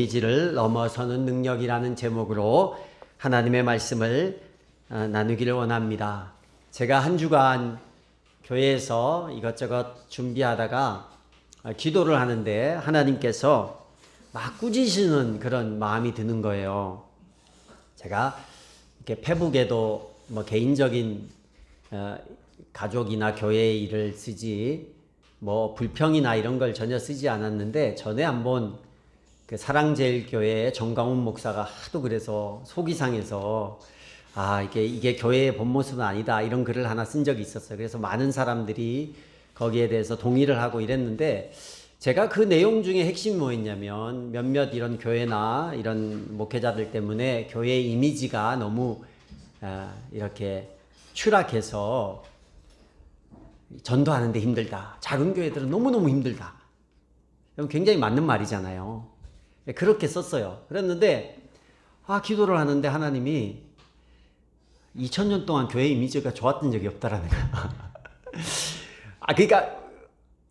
이미지를 넘어서는 능력이라는 제목으로 하나님의 말씀을 나누기를 원합니다. 제가 한 주간 교회에서 이것저것 준비하다가 기도를 하는데 하나님께서 막 꾸짖으시는 그런 마음이 드는 거예요. 제가 이렇게 페북에도 뭐 개인적인 가족이나 교회의 일을 쓰지 뭐 불평이나 이런 걸 전혀 쓰지 않았는데, 전에 한번 그 사랑제일교회의 정강훈 목사가 하도 그래서 속이 상해서 이게 교회의 본 모습은 아니다 이런 글을 하나 쓴 적이 있었어요. 그래서 많은 사람들이 거기에 대해서 동의를 하고 이랬는데, 제가 그 내용 중에 핵심이 뭐였냐면, 몇몇 이런 교회나 이런 목회자들 때문에 교회의 이미지가 너무 이렇게 추락해서 전도하는데 힘들다, 작은 교회들은 너무너무 힘들다. 굉장히 맞는 말이잖아요. 그렇게 썼어요. 그랬는데 기도를 하는데 하나님이 2000년 동안 교회 이미지가 좋았던 적이 없다라는 거야. 그러니까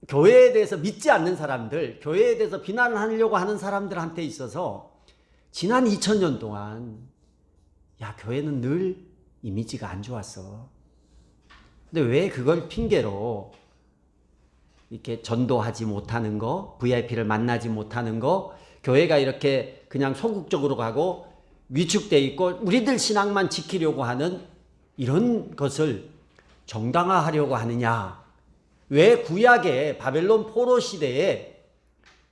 교회에 대해서 믿지 않는 사람들, 교회에 대해서 비난을 하려고 하는 사람들한테 있어서 지난 2000년 동안 교회는 늘 이미지가 안 좋았어. 근데 왜 그걸 핑계로 이렇게 전도하지 못하는 거, VIP를 만나지 못하는 거, 교회가 이렇게 그냥 소극적으로 가고 위축돼 있고 우리들 신앙만 지키려고 하는 이런 것을 정당화하려고 하느냐? 왜 구약의 바벨론 포로 시대에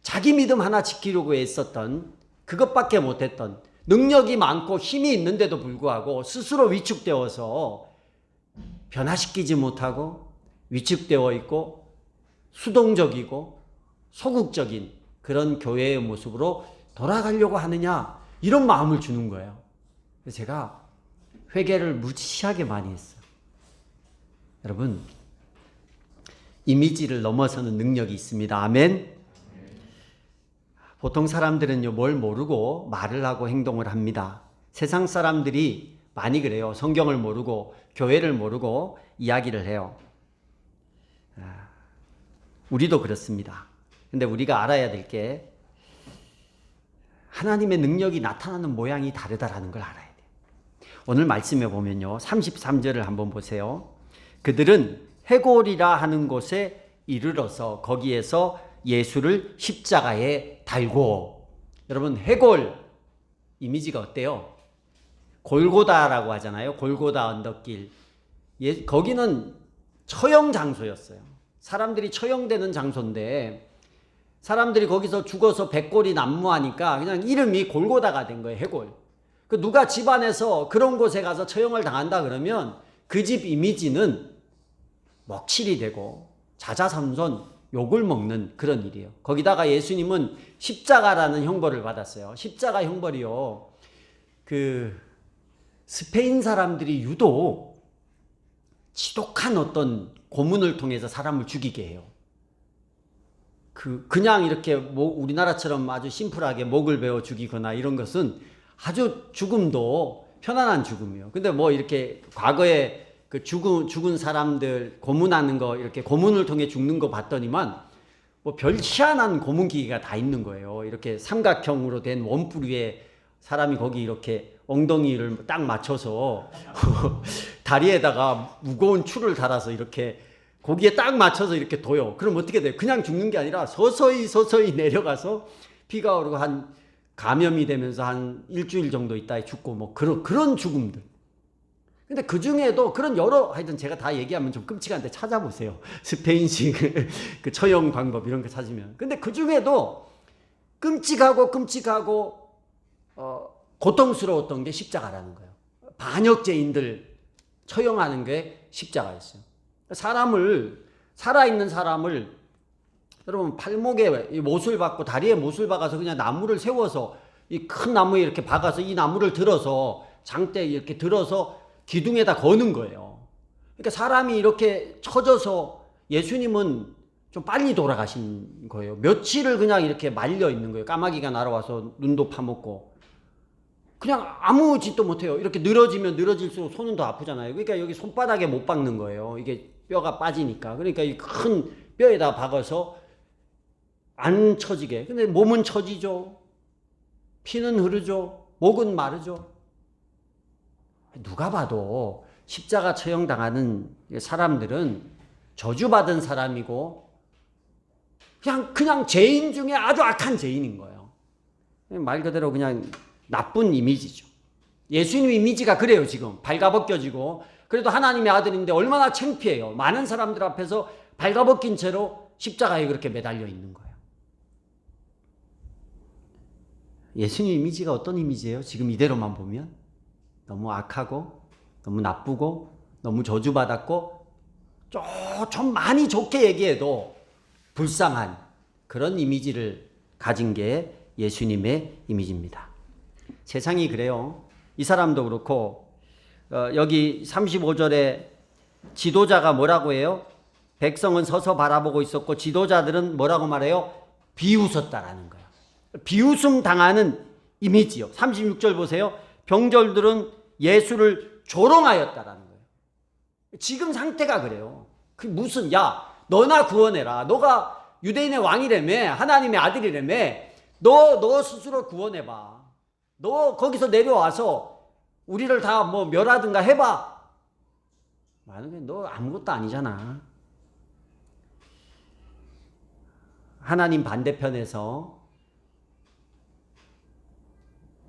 자기 믿음 하나 지키려고 애썼던, 그것밖에 못했던, 능력이 많고 힘이 있는데도 불구하고 스스로 위축되어서 변화시키지 못하고 위축되어 있고 수동적이고 소극적인 그런 교회의 모습으로 돌아가려고 하느냐, 이런 마음을 주는 거예요. 그래서 제가 회개를 무지하게 많이 했어요. 여러분, 이미지를 넘어서는 능력이 있습니다. 아멘. 보통 사람들은요, 뭘 모르고 말을 하고 행동을 합니다. 세상 사람들이 많이 그래요. 성경을 모르고 교회를 모르고 이야기를 해요. 우리도 그렇습니다. 근데 우리가 알아야 될 게, 하나님의 능력이 나타나는 모양이 다르다라는 걸 알아야 돼요. 오늘 말씀에 보면요, 33절을 한번 보세요. 그들은 해골이라 하는 곳에 이르러서 거기에서 예수를 십자가에 달고. 여러분, 해골 이미지가 어때요? 골고다라고 하잖아요. 골고다 언덕길. 거기는 처형 장소였어요. 사람들이 처형되는 장소인데, 사람들이 거기서 죽어서 백골이 난무하니까 그냥 이름이 골고다가 된 거예요. 해골. 누가 집안에서 그런 곳에 가서 처형을 당한다 그러면 그 집 이미지는 먹칠이 되고 자자손손 욕을 먹는 그런 일이에요. 거기다가 예수님은 십자가라는 형벌을 받았어요. 십자가 형벌이요, 스페인 사람들이 유독 지독한 어떤 고문을 통해서 사람을 죽이게 해요. 그냥 이렇게 우리나라처럼 아주 심플하게 목을 베어 죽이거나 이런 것은 아주 죽음도 편안한 죽음이에요. 근데 이렇게 과거에 죽은 사람들 고문하는 거, 이렇게 고문을 통해 죽는 거 봤더니만 별 희한한 고문 기계가 다 있는 거예요. 이렇게 삼각형으로 된 원뿔 위에 사람이 거기 이렇게 엉덩이를 딱 맞춰서 다리에다가 무거운 줄을 달아서 이렇게 거기에 딱 맞춰서 이렇게 둬요. 그럼 어떻게 돼요? 그냥 죽는 게 아니라 서서히 내려가서 피가 오르고 감염이 되면서 한 일주일 정도 있다가 죽고 그런 죽음들. 근데 그 중에도 그런 하여튼 제가 다 얘기하면 좀 끔찍한데 찾아보세요. 스페인식 그 처형 방법 이런 거 찾으면. 근데 그 중에도 끔찍하고 고통스러웠던 게 십자가라는 거예요. 반역죄인들 처형하는 게 십자가였어요. 살아있는 사람을, 여러분, 팔목에 못을 박고 다리에 못을 박아서 그냥 나무를 세워서, 이 큰 나무에 이렇게 박아서 이 나무를 들어서 장대에 이렇게 들어서 기둥에다 거는 거예요. 그러니까 사람이 이렇게 처져서, 예수님은 좀 빨리 돌아가신 거예요. 며칠을 그냥 이렇게 말려 있는 거예요. 까마귀가 날아와서 눈도 파먹고. 그냥 아무 짓도 못해요. 이렇게 늘어지면 늘어질수록 손은 더 아프잖아요. 그러니까 여기 손바닥에 못 박는 거예요. 이게 뼈가 빠지니까. 그러니까 이 큰 뼈에다 박아서 안 처지게. 근데 몸은 처지죠. 피는 흐르죠. 목은 마르죠. 누가 봐도 십자가 처형당하는 사람들은 저주받은 사람이고 그냥 죄인 중에 아주 악한 죄인인 거예요. 말 그대로 그냥 나쁜 이미지죠. 예수님 이미지가 그래요. 지금 발가벗겨지고 그래도 하나님의 아들인데 얼마나 창피해요. 많은 사람들 앞에서 발가벗긴 채로 십자가에 그렇게 매달려 있는 거예요. 예수님 이미지가 어떤 이미지예요? 지금 이대로만 보면 너무 악하고 너무 나쁘고 너무 저주받았고 좀 많이 좋게 얘기해도 불쌍한 그런 이미지를 가진 게 예수님의 이미지입니다. 세상이 그래요. 이 사람도 그렇고 여기 35절에 지도자가 뭐라고 해요? 백성은 서서 바라보고 있었고 지도자들은 뭐라고 말해요? 비웃었다라는 거예요. 비웃음 당하는 이미지요. 36절 보세요. 병졸들은 예수를 조롱하였다라는 거예요. 지금 상태가 그래요. 그 무슨 너나 구원해라. 너가 유대인의 왕이라며 하나님의 아들이라며 너 스스로 구원해봐. 너 거기서 내려와서 우리를 다 멸하든가 해봐. 말하는 너 아무것도 아니잖아. 하나님 반대편에서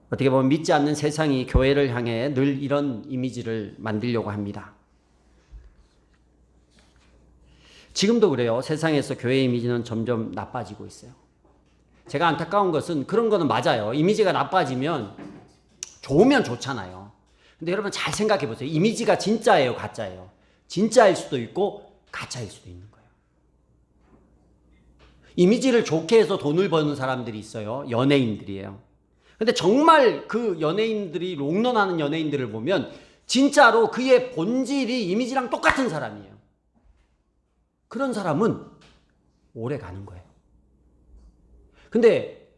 어떻게 보면 믿지 않는 세상이 교회를 향해 늘 이런 이미지를 만들려고 합니다. 지금도 그래요. 세상에서 교회 이미지는 점점 나빠지고 있어요. 제가 안타까운 것은 그런 거는 맞아요. 이미지가 나빠지면 좋으면 좋잖아요. 근데 여러분 잘 생각해 보세요. 이미지가 진짜예요, 가짜예요? 진짜일 수도 있고 가짜일 수도 있는 거예요. 이미지를 좋게 해서 돈을 버는 사람들이 있어요. 연예인들이에요. 근데 정말 그 연예인들이 롱런하는 연예인들을 보면 진짜로 그의 본질이 이미지랑 똑같은 사람이에요. 그런 사람은 오래 가는 거예요. 근데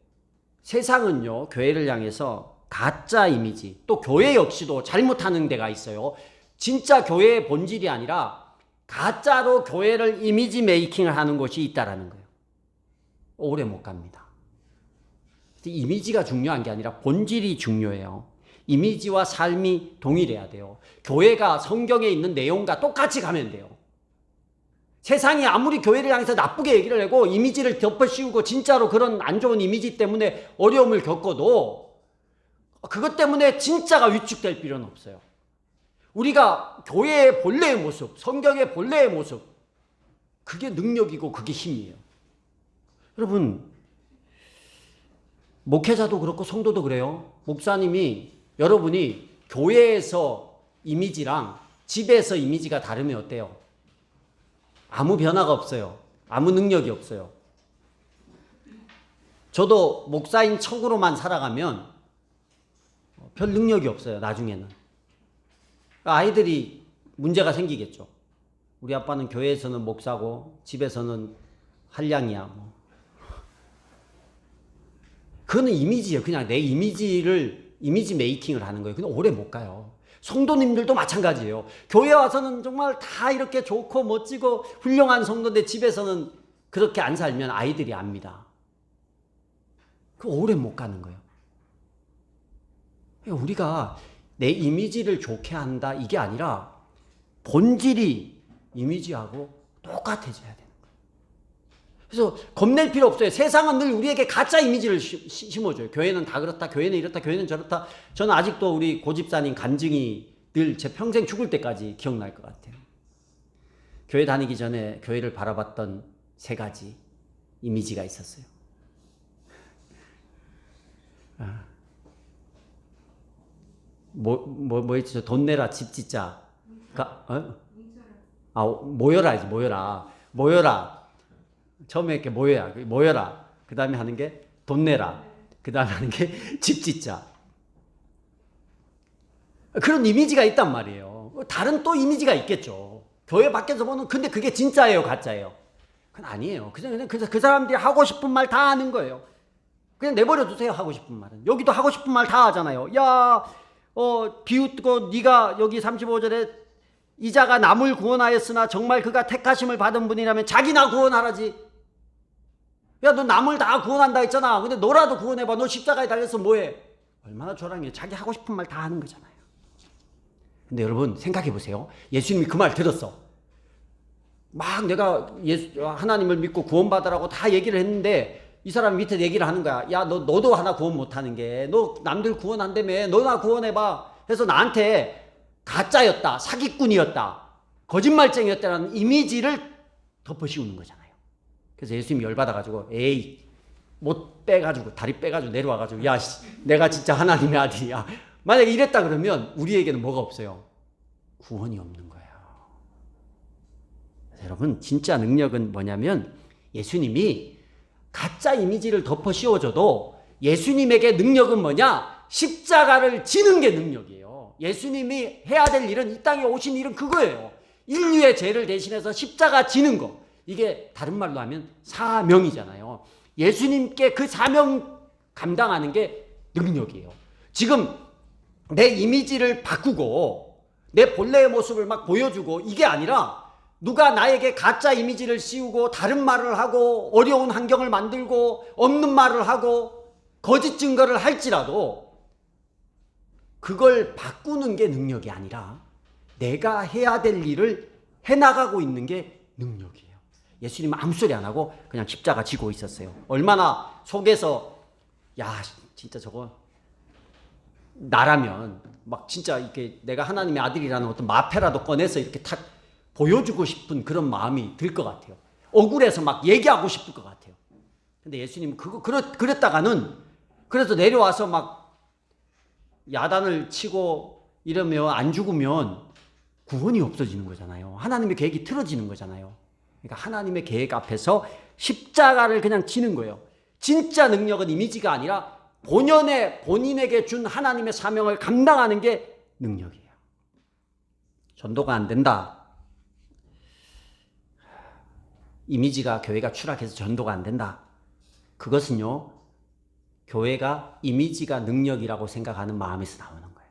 세상은요, 교회를 향해서 가짜 이미지, 또 교회 역시도 잘못하는 데가 있어요. 진짜 교회의 본질이 아니라 가짜로 교회를 이미지 메이킹을 하는 것이 있다라는 거예요. 오래 못 갑니다. 이미지가 중요한 게 아니라 본질이 중요해요. 이미지와 삶이 동일해야 돼요. 교회가 성경에 있는 내용과 똑같이 가면 돼요. 세상이 아무리 교회를 향해서 나쁘게 얘기를 하고 이미지를 덮어씌우고 진짜로 그런 안 좋은 이미지 때문에 어려움을 겪어도 그것 때문에 진짜가 위축될 필요는 없어요. 우리가 교회의 본래의 모습, 성경의 본래의 모습, 그게 능력이고 그게 힘이에요. 여러분, 목회자도 그렇고 성도도 그래요. 목사님이 여러분이 교회에서 이미지랑 집에서 이미지가 다르면 어때요? 아무 변화가 없어요. 아무 능력이 없어요. 저도 목사인 척으로만 살아가면 별 능력이 없어요. 나중에는. 아이들이 문제가 생기겠죠. 우리 아빠는 교회에서는 목사고 집에서는 한량이야. 그거는 이미지예요. 그냥 내 이미지 메이킹을 하는 거예요. 근데 오래 못 가요. 성도님들도 마찬가지예요. 교회 와서는 정말 다 이렇게 좋고 멋지고 훌륭한 성도인데 집에서는 그렇게 안 살면 아이들이 압니다. 그 오래 못 가는 거예요. 우리가 내 이미지를 좋게 한다 이게 아니라 본질이 이미지하고 똑같아져야 돼요. 그래서 겁낼 필요 없어요. 세상은 늘 우리에게 가짜 이미지를 심어줘요. 교회는 다 그렇다, 교회는 이렇다, 교회는 저렇다. 저는 아직도 우리 고집사님 간증이 늘 제 평생 죽을 때까지 기억날 것 같아요. 교회 다니기 전에 교회를 바라봤던 3가지 이미지가 있었어요. 뭐였죠? 돈 내라, 집 짓자. 모여라. 처음에 이렇게 모여라. 그 다음에 하는 게 돈 내라. 그 다음에 하는 게 집 짓자. 그런 이미지가 있단 말이에요. 다른 또 이미지가 있겠죠. 교회 밖에서 보는, 근데 그게 진짜예요, 가짜예요? 그건 아니에요. 그냥 그 사람들이 하고 싶은 말 다 하는 거예요. 그냥 내버려 두세요, 하고 싶은 말은. 여기도 하고 싶은 말 다 하잖아요. 비웃고 네가 여기 35절에 이자가 남을 구원하였으나 정말 그가 택하심을 받은 분이라면 자기나 구원하라지. 야, 너 남을 다 구원한다 했잖아. 근데 너라도 구원해봐. 너 십자가에 달려서 뭐해? 얼마나 조랑이에요. 자기 하고 싶은 말 다 하는 거잖아요. 근데 여러분 생각해 보세요. 예수님이 그 말 들었어. 막 내가 하나님을 믿고 구원받으라고 다 얘기를 했는데 이 사람 밑에 얘기를 하는 거야. 야, 너도 하나 구원 못하는 게, 너 남들 구원한다며, 너나 구원해봐 해서 나한테 가짜였다, 사기꾼이었다, 거짓말쟁이였다라는 이미지를 덮어씌우는 거잖아요. 그래서 예수님이 열받아가지고 에이, 못 빼가지고 다리 빼가지고 내려와가지고 야, 내가 진짜 하나님의 아들이야. 만약에 이랬다 그러면 우리에게는 뭐가 없어요? 구원이 없는 거예요. 여러분, 진짜 능력은 뭐냐면 예수님이 가짜 이미지를 덮어 씌워줘도 예수님에게 능력은 뭐냐? 십자가를 지는 게 능력이에요. 예수님이 해야 될 일은, 이 땅에 오신 일은 그거예요. 인류의 죄를 대신해서 십자가 지는 거. 이게 다른 말로 하면 사명이잖아요. 예수님께 그 사명 감당하는 게 능력이에요. 지금 내 이미지를 바꾸고 내 본래의 모습을 막 보여주고 이게 아니라, 누가 나에게 가짜 이미지를 씌우고 다른 말을 하고 어려운 환경을 만들고 없는 말을 하고 거짓 증거를 할지라도 그걸 바꾸는 게 능력이 아니라 내가 해야 될 일을 해나가고 있는 게 능력이에요. 예수님은 아무 소리 안 하고 그냥 십자가 지고 있었어요. 얼마나 속에서 야, 진짜 저거 나라면 막 진짜 이렇게 내가 하나님의 아들이라는 어떤 마패라도 꺼내서 이렇게 탁 보여주고 싶은 그런 마음이 들 것 같아요. 억울해서 막 얘기하고 싶을 것 같아요. 근데 예수님은 그랬다가는, 그래서 내려와서 막 야단을 치고 이러면 안 죽으면 구원이 없어지는 거잖아요. 하나님의 계획이 틀어지는 거잖아요. 그러니까 하나님의 계획 앞에서 십자가를 그냥 지는 거예요. 진짜 능력은 이미지가 아니라 본인에게 준 하나님의 사명을 감당하는 게 능력이에요. 전도가 안 된다. 이미지가, 교회가 추락해서 전도가 안 된다. 그것은요, 교회가 이미지가 능력이라고 생각하는 마음에서 나오는 거예요.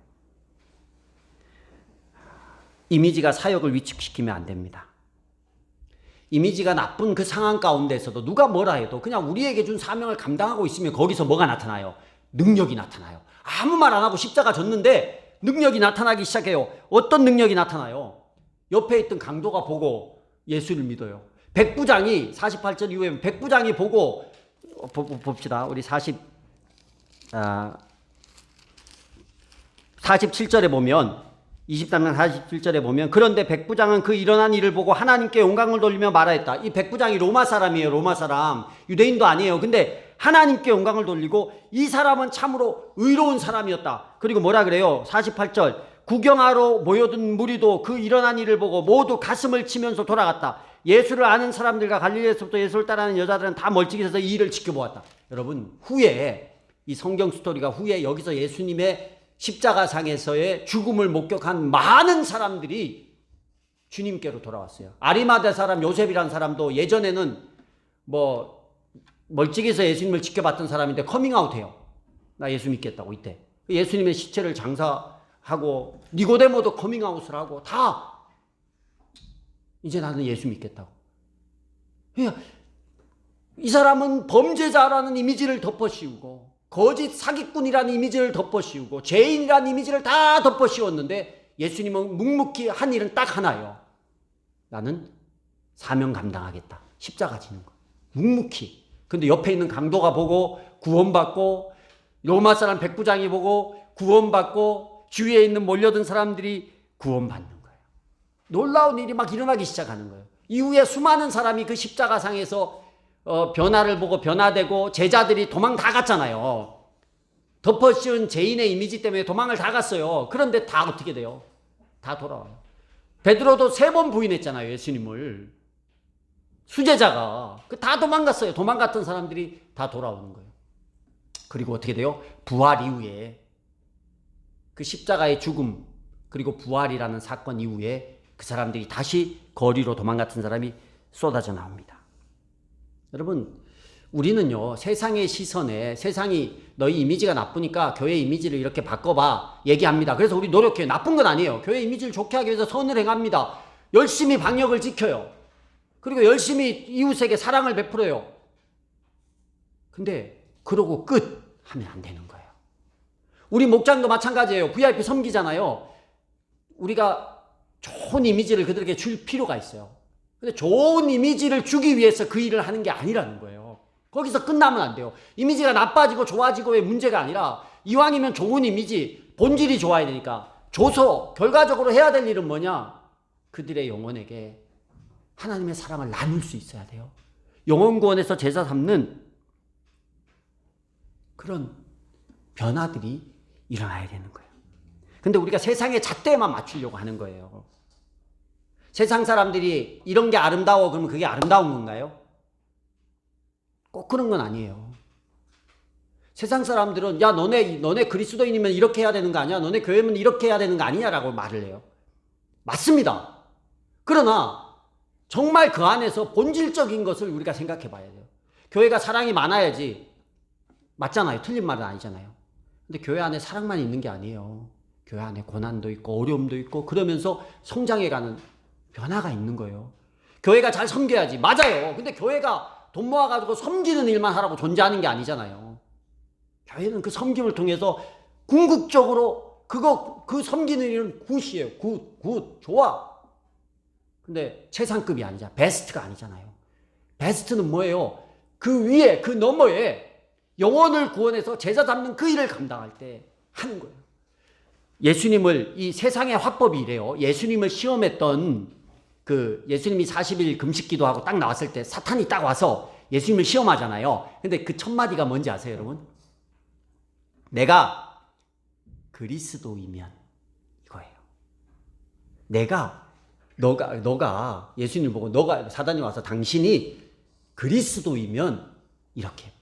이미지가 사역을 위축시키면 안 됩니다. 이미지가 나쁜 그 상황 가운데서도 누가 뭐라 해도 그냥 우리에게 준 사명을 감당하고 있으면 거기서 뭐가 나타나요? 능력이 나타나요. 아무 말 안 하고 십자가 졌는데 능력이 나타나기 시작해요. 어떤 능력이 나타나요? 옆에 있던 강도가 보고 예수를 믿어요. 백부장이, 48절 이후에 백부장이 보고, 봅시다. 우리 47절에 보면, 23장 47절에 보면, 그런데 백부장은 그 일어난 일을 보고 하나님께 영광을 돌리며 말하였다. 이 백부장이 로마 사람이에요. 로마 사람. 유대인도 아니에요. 근데 하나님께 영광을 돌리고, 이 사람은 참으로 의로운 사람이었다. 그리고 뭐라 그래요? 48절. 구경하러 모여든 무리도 그 일어난 일을 보고 모두 가슴을 치면서 돌아갔다. 예수를 아는 사람들과 갈릴리에서부터 예수를 따르는 여자들은 다 멀찍이 서서 이 일을 지켜보았다. 여러분, 후에 이 성경 스토리가 후에 여기서 예수님의 십자가상에서의 죽음을 목격한 많은 사람들이 주님께로 돌아왔어요. 아리마대 사람 요셉이라는 사람도 예전에는 뭐 멀찍이서 예수님을 지켜봤던 사람인데 커밍아웃해요. 나 예수 믿겠다고. 이때 예수님의 시체를 장사하고 니고데모도 커밍아웃을 하고 다 이제 나는 예수 믿겠다고. 이 사람은 범죄자라는 이미지를 덮어씌우고 거짓 사기꾼이라는 이미지를 덮어씌우고 죄인이라는 이미지를 다 덮어씌웠는데 예수님은 묵묵히 한 일은 딱 하나예요. 나는 사명 감당하겠다. 십자가 지는 거. 묵묵히. 근데 옆에 있는 강도가 보고 구원받고, 로마 사람 백부장이 보고 구원받고, 주위에 있는 몰려든 사람들이 구원받는 거예요. 놀라운 일이 막 일어나기 시작하는 거예요. 이후에 수많은 사람이 그 십자가상에서 변화를 보고 변화되고 제자들이 도망 다 갔잖아요. 덮어씌운 죄인의 이미지 때문에 도망을 다 갔어요. 그런데 다 어떻게 돼요? 다 돌아와요. 베드로도 3번 부인했잖아요, 예수님을. 수제자가. 다 도망갔어요. 도망갔던 사람들이 다 돌아오는 거예요. 그리고 어떻게 돼요? 부활 이후에 그 십자가의 죽음 그리고 부활이라는 사건 이후에 그 사람들이 다시 거리로 도망갔던 사람이 쏟아져 나옵니다. 여러분, 우리는요, 세상의 시선에, 세상이 너희 이미지가 나쁘니까 교회 이미지를 이렇게 바꿔봐 얘기합니다. 그래서 우리 노력해요. 나쁜 건 아니에요. 교회 이미지를 좋게 하기 위해서 선을 행합니다. 열심히 방역을 지켜요. 그리고 열심히 이웃에게 사랑을 베풀어요. 근데 그러고 끝 하면 안 되는 거예요. 우리 목장도 마찬가지예요. VIP 섬기잖아요. 우리가 좋은 이미지를 그들에게 줄 필요가 있어요. 근데 좋은 이미지를 주기 위해서 그 일을 하는 게 아니라는 거예요. 거기서 끝나면 안 돼요. 이미지가 나빠지고 좋아지고의 문제가 아니라 이왕이면 좋은 이미지, 본질이 좋아야 되니까 줘서 결과적으로 해야 될 일은 뭐냐? 그들의 영혼에게 하나님의 사랑을 나눌 수 있어야 돼요. 영혼 구원에서 제사 삼는 그런 변화들이 일어나야 되는 거예요. 근데 우리가 세상의 잣대에만 맞추려고 하는 거예요. 세상 사람들이 이런 게 아름다워 그러면 그게 아름다운 건가요? 꼭 그런 건 아니에요. 세상 사람들은 야 너네 그리스도인이면 이렇게 해야 되는 거 아니야? 너네 교회면 이렇게 해야 되는 거 아니냐라고 말을 해요. 맞습니다. 그러나 정말 그 안에서 본질적인 것을 우리가 생각해 봐야 돼요. 교회가 사랑이 많아야지. 맞잖아요. 틀린 말은 아니잖아요. 근데 교회 안에 사랑만 있는 게 아니에요. 교회 안에 고난도 있고 어려움도 있고 그러면서 성장해가는 변화가 있는 거예요. 교회가 잘 섬겨야지. 맞아요. 근데 교회가 돈 모아가지고 섬기는 일만 하라고 존재하는 게 아니잖아요. 교회는 그 섬김을 통해서 궁극적으로 그 섬기는 일은 굿이에요. 굿, 좋아. 근데 최상급이 아니잖아. 베스트가 아니잖아요. 베스트는 뭐예요? 그 위에, 그 너머에 영혼을 구원해서 제자 잡는 그 일을 감당할 때 하는 거예요. 예수님을, 이 세상의 화법이 이래요. 예수님을 시험했던 예수님이 40일 금식 기도하고 딱 나왔을 때 사탄이 딱 와서 예수님을 시험하잖아요. 근데 그 첫 마디가 뭔지 아세요, 여러분? 내가 그리스도이면 이거예요. 너가 예수님 보고 사단이 와서 당신이 그리스도이면 이렇게.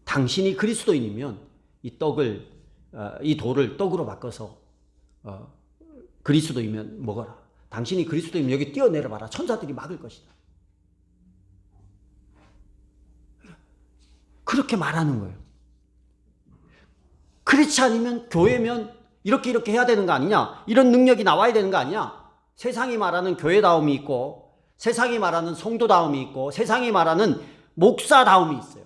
당신이 그리스도인이면 이 돌을 떡으로 바꿔서 그리스도이면 먹어라. 당신이 그리스도이면 여기 뛰어내려봐라. 천사들이 막을 것이다. 그렇게 말하는 거예요. 그렇지 않으면 교회면 이렇게 해야 되는 거 아니냐? 이런 능력이 나와야 되는 거 아니냐? 세상이 말하는 교회다움이 있고 세상이 말하는 성도다움이 있고 세상이 말하는 목사다움이 있어요.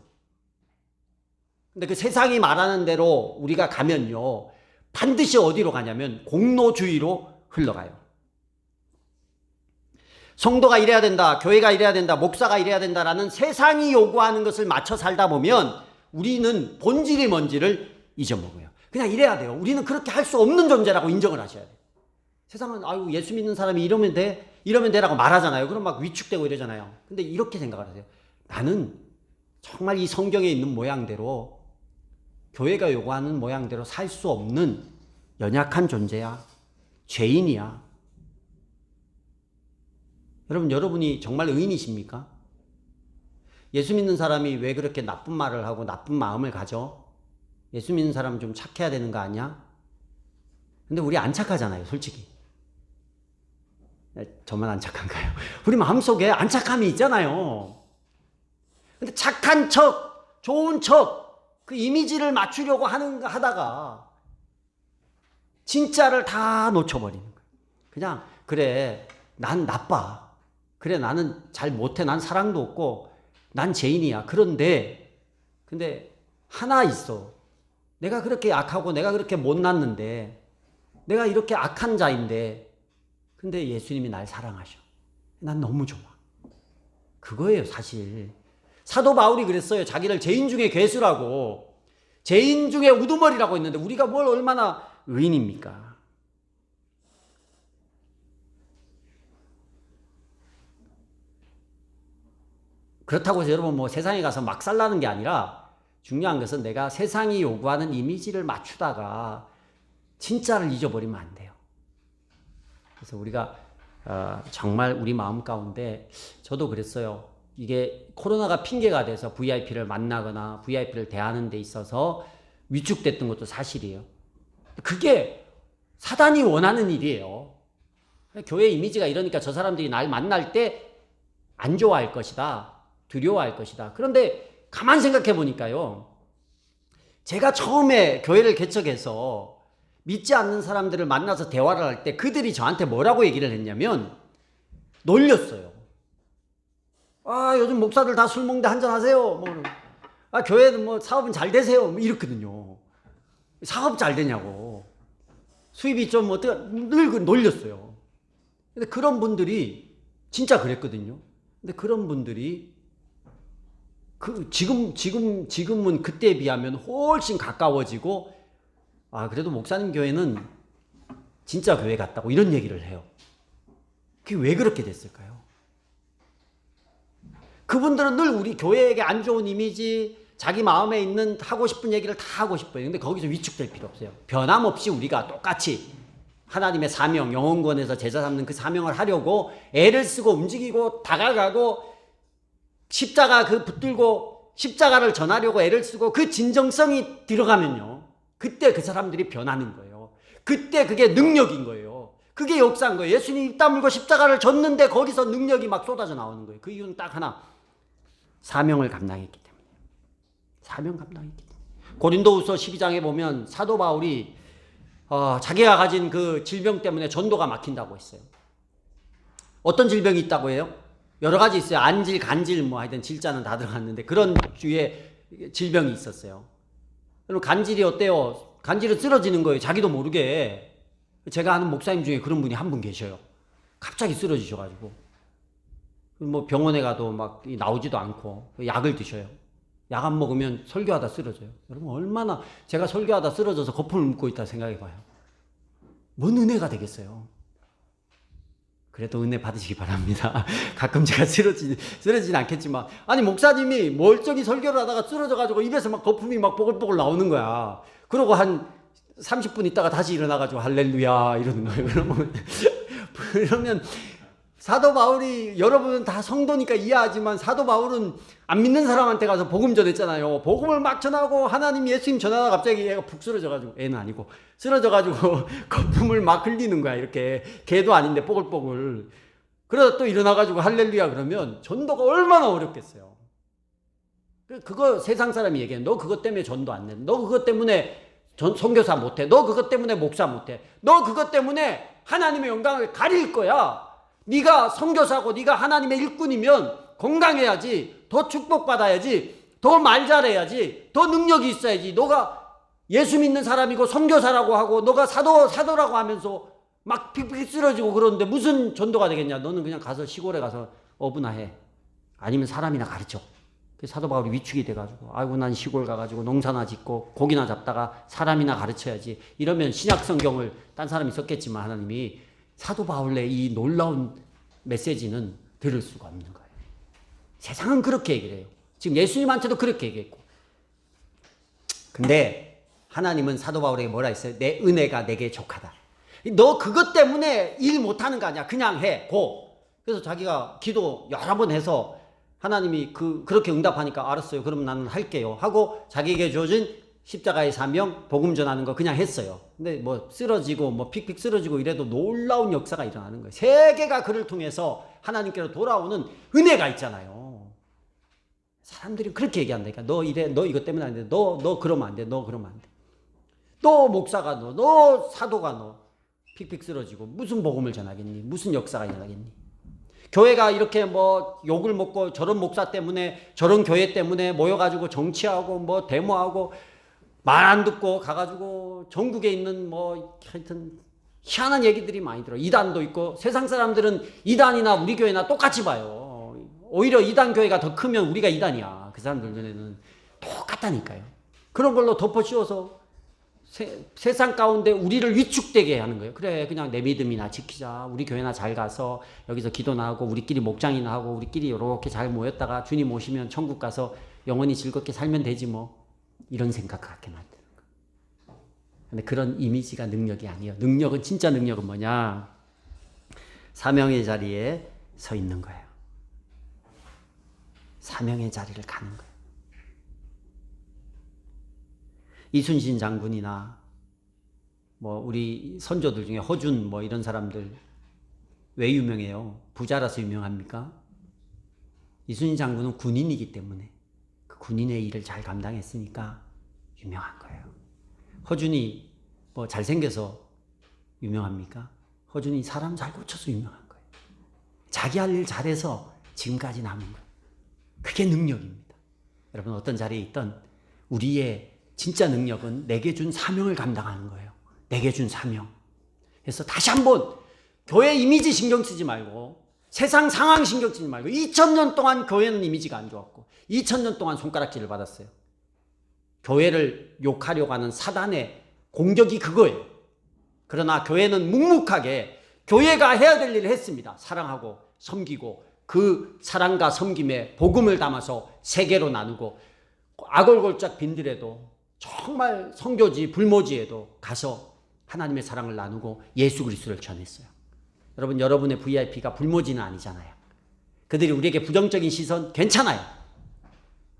근데 그 세상이 말하는 대로 우리가 가면요. 반드시 어디로 가냐면 공로주의로 흘러가요. 성도가 이래야 된다, 교회가 이래야 된다, 목사가 이래야 된다라는 세상이 요구하는 것을 맞춰 살다 보면 우리는 본질이 뭔지를 잊어먹어요. 그냥 이래야 돼요. 우리는 그렇게 할 수 없는 존재라고 인정을 하셔야 돼요. 세상은 아유 예수 믿는 사람이 이러면 되라고 말하잖아요. 그럼 막 위축되고 이러잖아요. 근데 이렇게 생각을 하세요. 나는 정말 이 성경에 있는 모양대로 교회가 요구하는 모양대로 살 수 없는 연약한 존재야. 죄인이야. 여러분이 정말 의인이십니까? 예수 믿는 사람이 왜 그렇게 나쁜 말을 하고 나쁜 마음을 가져? 예수 믿는 사람은 좀 착해야 되는 거 아니야? 근데 우리 안 착하잖아요, 솔직히. 저만 안 착한가요? 우리 마음속에 안 착함이 있잖아요. 근데 착한 척, 좋은 척, 그 이미지를 맞추려고 하다가 진짜를 다 놓쳐버리는 거예요. 그냥 그래, 난 나빠. 그래, 나는 잘 못해. 난 사랑도 없고 난 죄인이야. 근데 하나 있어. 내가 그렇게 악하고 내가 그렇게 못났는데 내가 이렇게 악한 자인데 근데 예수님이 날 사랑하셔. 난 너무 좋아. 그거예요, 사실. 사도 바울이 그랬어요. 자기를 죄인 중에 괴수라고. 죄인 중에 우두머리라고 했는데 우리가 뭘 얼마나 의인입니까? 그렇다고 해서 여러분 세상에 가서 막 살라는 게 아니라 중요한 것은 내가 세상이 요구하는 이미지를 맞추다가 진짜를 잊어버리면 안 돼요. 그래서 우리가 정말 우리 마음 가운데 저도 그랬어요. 이게 코로나가 핑계가 돼서 VIP를 만나거나 VIP를 대하는 데 있어서 위축됐던 것도 사실이에요. 그게 사단이 원하는 일이에요. 교회 이미지가 이러니까 저 사람들이 날 만날 때 안 좋아할 것이다. 두려워할 것이다. 그런데 가만 생각해 보니까요. 제가 처음에 교회를 개척해서 믿지 않는 사람들을 만나서 대화를 할 때 그들이 저한테 뭐라고 얘기를 했냐면 놀렸어요. 아, 요즘 목사들 다 술 먹는데 한잔 하세요. 아, 교회는 뭐 사업은 잘 되세요. 뭐 이렇거든요. 사업 잘 되냐고. 수입이 좀 어떻게 늘 놀렸어요. 근데 그런 분들이 진짜 그랬거든요. 근데 그런 분들이 지금은 그때에 비하면 훨씬 가까워지고, 아, 그래도 목사님 교회는 진짜 교회 같다고 이런 얘기를 해요. 그게 왜 그렇게 됐을까요? 그분들은 늘 우리 교회에게 안 좋은 이미지, 자기 마음에 있는 하고 싶은 얘기를 다 하고 싶어요. 근데 거기서 위축될 필요 없어요. 변함없이 우리가 똑같이 하나님의 사명, 영혼권에서 제자 삼는 그 사명을 하려고 애를 쓰고 움직이고 다가가고 십자가 붙들고 십자가를 전하려고 애를 쓰고 그 진정성이 들어가면요. 그때 그 사람들이 변하는 거예요. 그때 그게 능력인 거예요. 그게 역사인 거예요. 예수님이 입 다물고 십자가를 졌는데 거기서 능력이 막 쏟아져 나오는 거예요. 그 이유는 딱 하나. 사명을 감당했기 때문에. 사명 감당했기 때문에. 고린도후서 12장에 보면 사도 바울이 자기가 가진 그 질병 때문에 전도가 막힌다고 했어요. 어떤 질병이 있다고 해요? 여러 가지 있어요. 안질, 간질, 뭐 하여튼 질자는 다 들어갔는데 그런 주에 질병이 있었어요. 그럼 간질이 어때요? 간질은 쓰러지는 거예요. 자기도 모르게. 제가 아는 목사님 중에 그런 분이 한 분 계셔요. 갑자기 쓰러지셔가지고 뭐 병원에 가도 막 나오지도 않고 약을 드셔요. 약 안 먹으면 설교하다 쓰러져요. 여러분 얼마나 제가 설교하다 쓰러져서 거품을 묻고 있다 생각해봐요. 뭔 은혜가 되겠어요. 그래도 은혜 받으시기 바랍니다. 가끔 제가 쓰러지진 않겠지만, 아니 목사님이 멀쩡히 설교를 하다가 쓰러져가지고 입에서 막 거품이 막 뽀글뽀글 나오는 거야. 그러고 한 30분 있다가 다시 일어나가지고 할렐루야 이러는 거예요. 그러면 사도 바울이, 여러분은 다 성도니까 이해하지만 사도 바울은 안 믿는 사람한테 가서 복음 전했잖아요. 복음을 막 전하고 하나님 예수님 전하다가 갑자기 얘가 푹 쓰러져가지고, 애는 아니고 쓰러져가지고 거품을 막 흘리는 거야. 이렇게 개도 아닌데 뽀글뽀글. 그러다 또 일어나가지고 할렐루야 그러면 전도가 얼마나 어렵겠어요. 그거 세상 사람이 얘기해. 너 그것 때문에 전도 안 내. 너 그것 때문에 선교사 못해. 너 그것 때문에 목사 못해. 너 그것 때문에 하나님의 영광을 가릴 거야. 네가 선교사고 네가 하나님의 일꾼이면 건강해야지, 더 축복받아야지, 더 말 잘해야지, 더 능력이 있어야지. 너가 예수 믿는 사람이고 선교사라고 하고 너가 사도라고 하면서 막 픽픽 쓰러지고 그러는데 무슨 전도가 되겠냐. 너는 그냥 가서 시골에 가서 어부나 해. 아니면 사람이나 가르쳐. 사도 바울이 위축이 돼가지고, 아이고 난 시골 가가지고 농사나 짓고 고기나 잡다가 사람이나 가르쳐야지. 이러면 신약 성경을 딴 사람이 썼겠지만 하나님이 사도 바울의 이 놀라운 메시지는 들을 수가 없는 거예요. 세상은 그렇게 얘기를 해요. 지금 예수님한테도 그렇게 얘기했고. 근데 하나님은 사도 바울에게 뭐라 했어요? 내 은혜가 내게 족하다. 너 그것 때문에 일 못하는 거 아니야. 그냥 해. 고. 그래서 자기가 기도 여러 번 해서 하나님이 그렇게 응답하니까 알았어요. 그럼 나는 할게요. 하고 자기에게 주어진 십자가의 사명, 복음 전하는 거 그냥 했어요. 근데 뭐 쓰러지고 뭐 픽픽 쓰러지고 이래도 놀라운 역사가 일어나는 거예요. 세계가 그를 통해서 하나님께로 돌아오는 은혜가 있잖아요. 사람들이 그렇게 얘기한다니까. 너 이래, 너 이것 때문에 안 돼. 너 그러면 안 돼. 너 그러면 안 돼. 너 목사가 너 사도가 픽픽 쓰러지고 무슨 복음을 전하겠니? 무슨 역사가 일어나겠니? 교회가 이렇게 뭐 욕을 먹고 저런 목사 때문에 저런 교회 때문에 모여가지고 정치하고 뭐 데모하고 말 안 듣고 가가지고 전국에 있는 뭐 하여튼 희한한 얘기들이 많이 들어요. 이단도 있고 세상 사람들은 이단이나 우리 교회나 똑같이 봐요. 오히려 이단 교회가 더 크면 우리가 이단이야. 그 사람들 눈에는 똑같다니까요. 그런 걸로 덮어씌워서 세상 가운데 우리를 위축되게 하는 거예요. 그래 그냥 내 믿음이나 지키자. 우리 교회나 잘 가서 여기서 기도나 하고 우리끼리 목장이나 하고 우리끼리 이렇게 잘 모였다가 주님 오시면 천국 가서 영원히 즐겁게 살면 되지 뭐. 이런 생각 갖게 만드는 거예요. 근데 그런 이미지가 능력이 아니에요. 능력은, 진짜 능력은 뭐냐? 사명의 자리에 서 있는 거예요. 사명의 자리를 가는 거예요. 이순신 장군이나 뭐 우리 선조들 중에 허준 뭐 이런 사람들 왜 유명해요? 부자라서 유명합니까? 이순신 장군은 군인이기 때문에 그 군인의 일을 잘 감당했으니까 유명한 거예요. 허준이 뭐 잘생겨서 유명합니까? 허준이 사람 잘 고쳐서 유명한 거예요. 자기 할 일 잘해서 지금까지 남은 거예요. 그게 능력입니다. 여러분 어떤 자리에 있던 우리의 진짜 능력은 내게 준 사명을 감당하는 거예요. 내게 준 사명. 그래서 다시 한번 교회 이미지 신경 쓰지 말고 세상 상황 신경 쓰지 말고 2000년 동안 교회는 이미지가 안 좋았고 2000년 동안 손가락질을 받았어요. 교회를 욕하려고 하는 사단의 공격이 그거예요. 그러나 교회는 묵묵하게 교회가 해야 될 일을 했습니다. 사랑하고 섬기고 그 사랑과 섬김에 복음을 담아서 세계로 나누고 아골골짝 빈들에도 정말 선교지 불모지에도 가서 하나님의 사랑을 나누고 예수 그리스도를 전했어요. 여러분, 여러분의 VIP가 불모지는 아니잖아요. 그들이 우리에게 부정적인 시선 괜찮아요.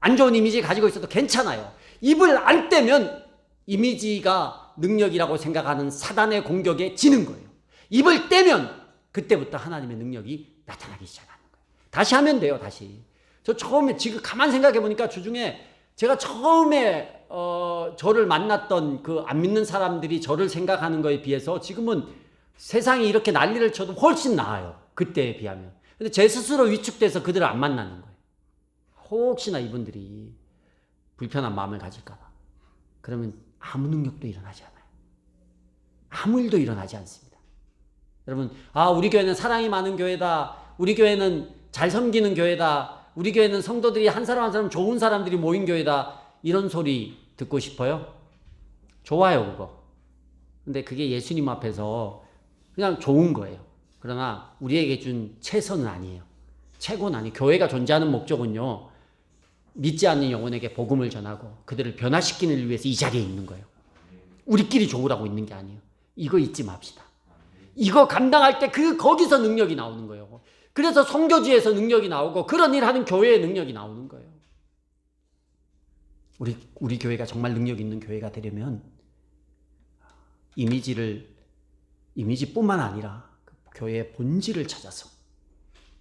안 좋은 이미지 가지고 있어도 괜찮아요. 입을 안 떼면 이미지가 능력이라고 생각하는 사단의 공격에 지는 거예요. 입을 떼면 그때부터 하나님의 능력이 나타나기 시작하는 거예요. 다시 하면 돼요. 다시. 저 처음에 지금 가만 생각해 보니까 주중에 제가 처음에 저를 만났던 그 안 믿는 사람들이 저를 생각하는 거에 비해서 지금은 세상이 이렇게 난리를 쳐도 훨씬 나아요. 그때에 비하면. 근데 제 스스로 위축돼서 그들을 안 만나는 거예요. 혹시나 이분들이 불편한 마음을 가질까 봐. 그러면 아무 능력도 일어나지 않아요. 아무 일도 일어나지 않습니다. 여러분, 우리 교회는 사랑이 많은 교회다. 우리 교회는 잘 섬기는 교회다. 우리 교회는 성도들이 한 사람 한 사람 좋은 사람들이 모인 교회다. 이런 소리 듣고 싶어요? 좋아요, 그거. 근데 그게 예수님 앞에서 그냥 좋은 거예요. 그러나 우리에게 준 최선은 아니에요. 최고는 아니에요. 교회가 존재하는 목적은요, 믿지 않는 영혼에게 복음을 전하고 그들을 변화시키는 일 위해서 이 자리에 있는 거예요. 우리끼리 좋으라고 있는 게 아니에요. 이거 잊지 맙시다. 이거 감당할 때 거기서 능력이 나오는 거예요. 그래서 선교지에서 능력이 나오고 그런 일 하는 교회의 능력이 나오는 거예요. 우리 교회가 정말 능력 있는 교회가 되려면 이미지뿐만 아니라 그 교회의 본질을 찾아서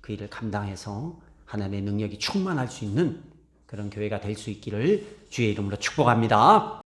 그 일을 감당해서 하나님의 능력이 충만할 수 있는 그런 교회가 될 수 있기를 주의 이름으로 축복합니다.